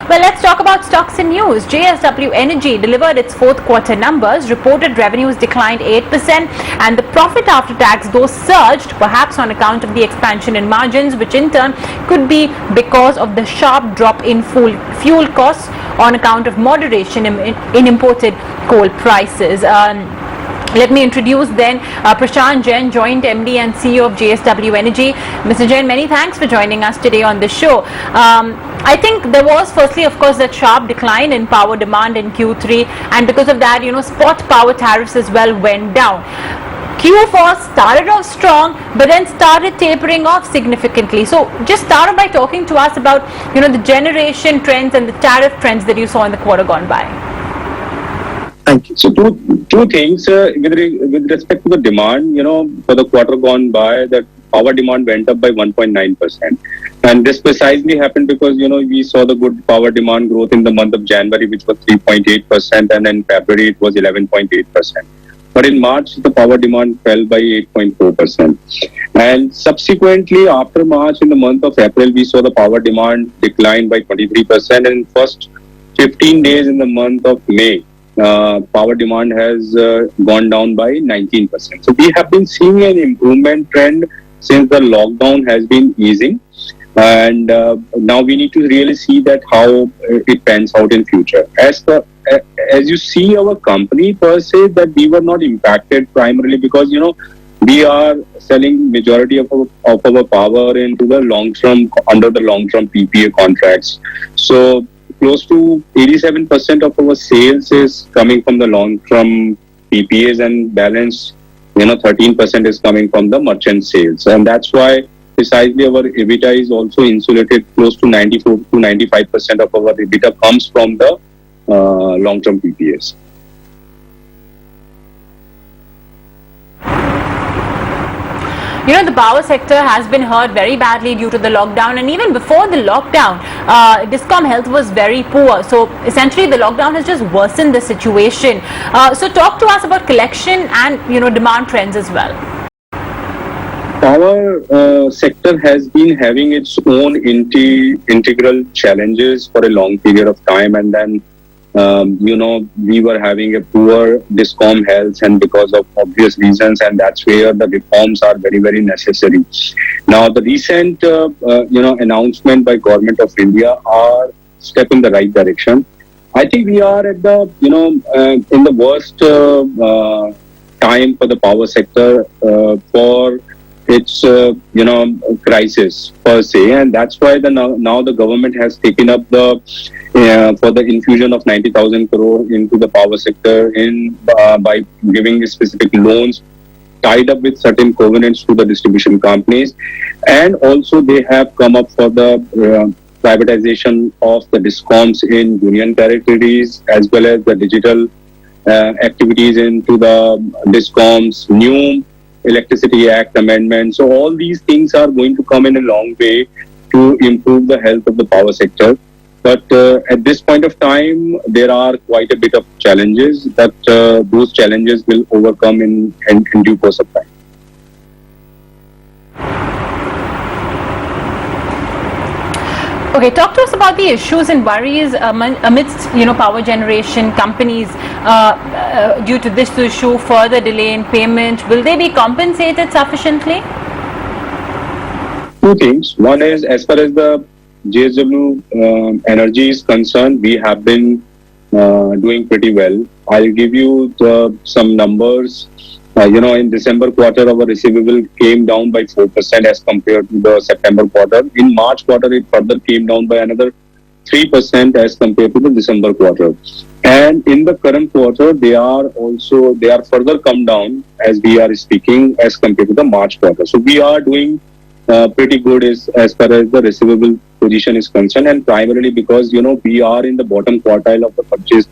Well, let's talk about stocks and news. JSW Energy delivered its fourth quarter numbers. Reported revenues declined 8% and the profit after tax though surged, perhaps on account of the expansion in margins, which in turn could be because of the sharp drop in fuel costs on account of moderation in imported coal prices. Let me introduce then Prashant Jain, Joint MD and CEO of JSW Energy. Mr. Jain, many thanks for joining us today on the show. I think there was firstly, of course, that sharp decline in power demand in Q3, and because of that, spot power tariffs as well went down. Q4 started off strong, but then started tapering off significantly. So just start by talking to us about, the generation trends and the tariff trends that you saw in the quarter gone by. Thank you. So two things with respect to the demand. For the quarter gone by, that power demand went up by 1.9%, and this precisely happened because we saw the good power demand growth in the month of January, which was 3.8%, and in February it was 11.8%. But in March, the power demand fell by 8.4%. And subsequently, after March, in the month of April, we saw the power demand decline by 23%. And in first 15 days in the month of May, power demand has gone down by 19%. So we have been seeing an improvement trend since the lockdown has been easing. And now we need to really see that how it pans out in future. As you see our company per se, that we were not impacted primarily because, we are selling majority of our power into the under the long-term PPA contracts. So close to 87% of our sales is coming from the long-term PPAs, and balance, 13% is coming from the merchant sales. And that's why precisely our EBITDA is also insulated. Close to 94 to 95% of our EBITDA comes from the long-term PPAs. The power sector has been hurt very badly due to the lockdown, and even before the lockdown, Discom health was very poor. So essentially, the lockdown has just worsened the situation. So talk to us about collection and demand trends as well. Power sector has been having its own integral challenges for a long period of time, and then we were having a poor Discom health, and because of obvious reasons, and that's where the reforms are very, very necessary. Now, the recent, announcement by Government of India are step in the right direction. I think we are at the, in the worst time for the power sector for its, crisis per se, and that's why now the government has taken up the for the infusion of 90,000 crore into the power sector by giving specific loans tied up with certain covenants to the distribution companies, and also they have come up for the privatization of the Discoms in union territories, as well as the digital activities into the Discoms, new Electricity Act amendment. So all these things are going to come in a long way to improve the health of the power sector. But at this point of time, there are quite a bit of challenges that those challenges will overcome in due course of time. Okay, talk to us about the issues and worries amidst power generation companies due to this issue, further delay in payment. Will they be compensated sufficiently? Two things. One is, as far as the JSW Energy is concerned, we have been doing pretty well. I'll give you some numbers. In December quarter, our receivable came down by 4% as compared to the September quarter. In March quarter, it further came down by another 3% as compared to the December quarter. And in the current quarter, they are further come down as we are speaking as compared to the March quarter. So we are doing pretty good as far as the receivable position is concerned, and primarily because we are in the bottom quartile of the purchase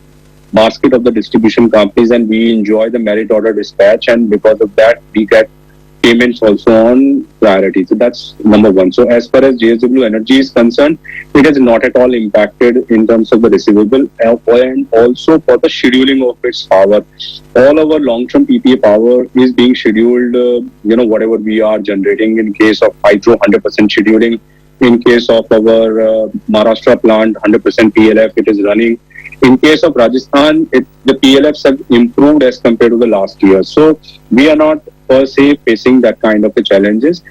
basket of the distribution companies, and we enjoy the merit order dispatch, and because of that we get payments also on priority. So that's number one. So as far as JSW Energy is concerned, it has not at all impacted in terms of the receivable, and also for the scheduling of its power. All our long-term PPA power is being scheduled, whatever we are generating. In case of hydro, 100% scheduling. In case of our Maharashtra plant, 100% PLF, it is running. In case of Rajasthan, the PLFs have improved as compared to the last year. So we are not per se facing that kind of a challenges.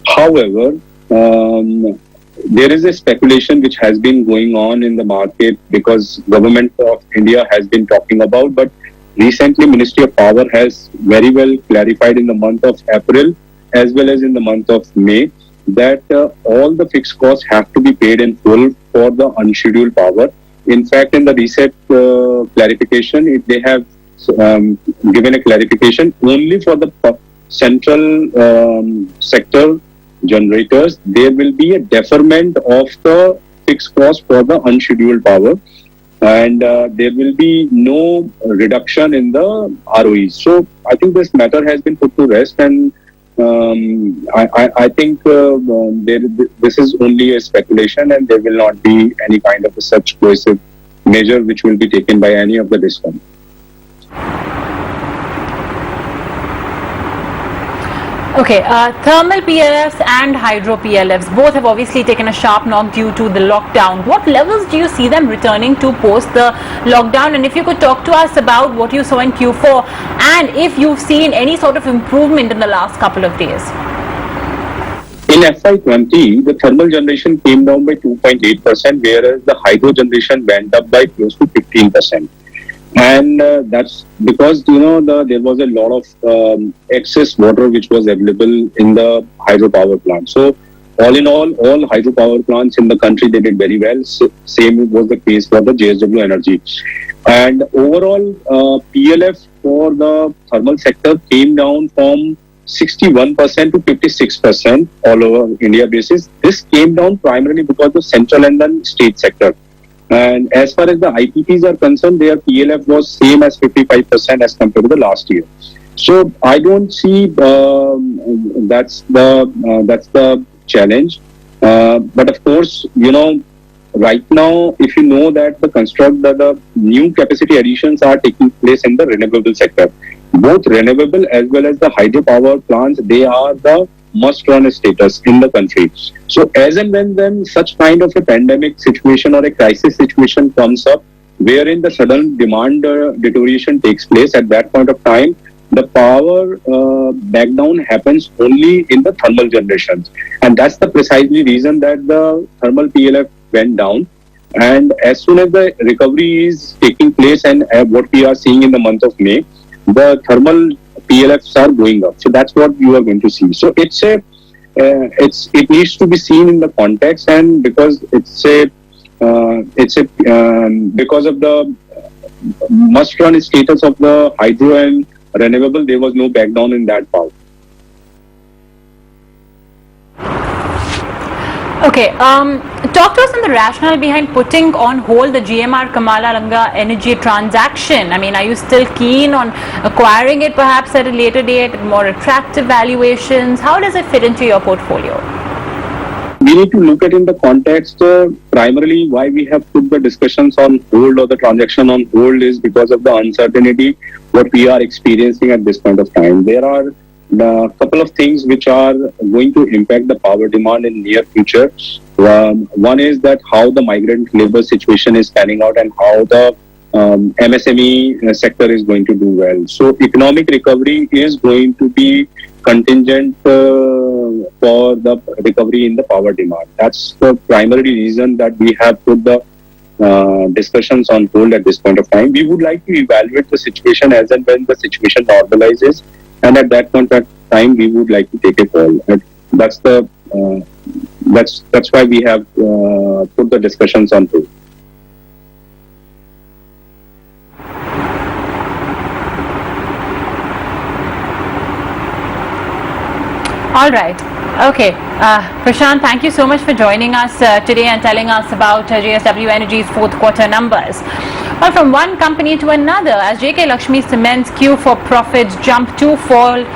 However, there is a speculation which has been going on in the market because government of India has been talking about, but recently Ministry of Power has very well clarified in the month of April as well as in the month of May that all the fixed costs have to be paid in full for the unscheduled power. In fact, in the recent clarification, they have given a clarification only for the central sector generators. There will be a deferment of the fixed cost for the unscheduled power, and there will be no reduction in the ROEs. So I think this matter has been put to rest, and I think this is only a speculation, and there will not be any kind of a such coercive measure which will be taken by any of the DISCOM. Okay, thermal PLFs and hydro PLFs both have obviously taken a sharp knock due to the lockdown. What levels do you see them returning to post the lockdown? And if you could talk to us about what you saw in Q4 and if you've seen any sort of improvement in the last couple of days. In FY20, the thermal generation came down by 2.8%, whereas the hydro generation went up by close to 15%. And that's because, there was a lot of excess water which was available in the hydropower plant. So, all in all hydropower plants in the country, they did very well. So, same was the case for the JSW Energy. And overall, PLF for the thermal sector came down from 61% to 56% all over India basis. This came down primarily because of central and then state sector. And as far as the IPPs are concerned, their PLF was same as 55% as compared to the last year. So I don't see that's the challenge. But of course, right now, if you know that the new capacity additions are taking place in the renewable sector, both renewable as well as the hydropower plants, they are the must-run status in the country. So as and when such kind of a pandemic situation or a crisis situation comes up, wherein the sudden demand deterioration takes place, at that point of time, the power backdown happens only in the thermal generations. And that's the precisely reason that the thermal PLF went down. And as soon as the recovery is taking place and what we are seeing in the month of May, the thermal PLFs are going up. So that's what you are going to see. So it needs to be seen in the context, and because because of the must-run status of the hydro and renewable, there was no backdown in that power. Okay, talk to us on the rationale behind putting on hold the GMR Kamalanga energy transaction. I mean, are you still keen on acquiring it perhaps at a later date at more attractive valuations? How does it fit into your portfolio? We need to look at in the context, primarily why we have put the discussions on hold or the transaction on hold is because of the uncertainty what we are experiencing at this point of time. There are a couple of things which are going to impact the power demand in near future. One is that how the migrant labor situation is panning out and how the MSME sector is going to do well. So economic recovery is going to be contingent for the recovery in the power demand. That's the primary reason that we have put the discussions on hold at this point of time. We would like to evaluate the situation as and when the situation normalizes. And at that point of time, we would like to take a call. That's why we have put the discussions on hold. All right. Okay. Prashant, thank you so much for joining us today and telling us about JSW Energy's fourth quarter numbers. Well, from one company to another, as JK Lakshmi Cement's Q4 profits jumped twofold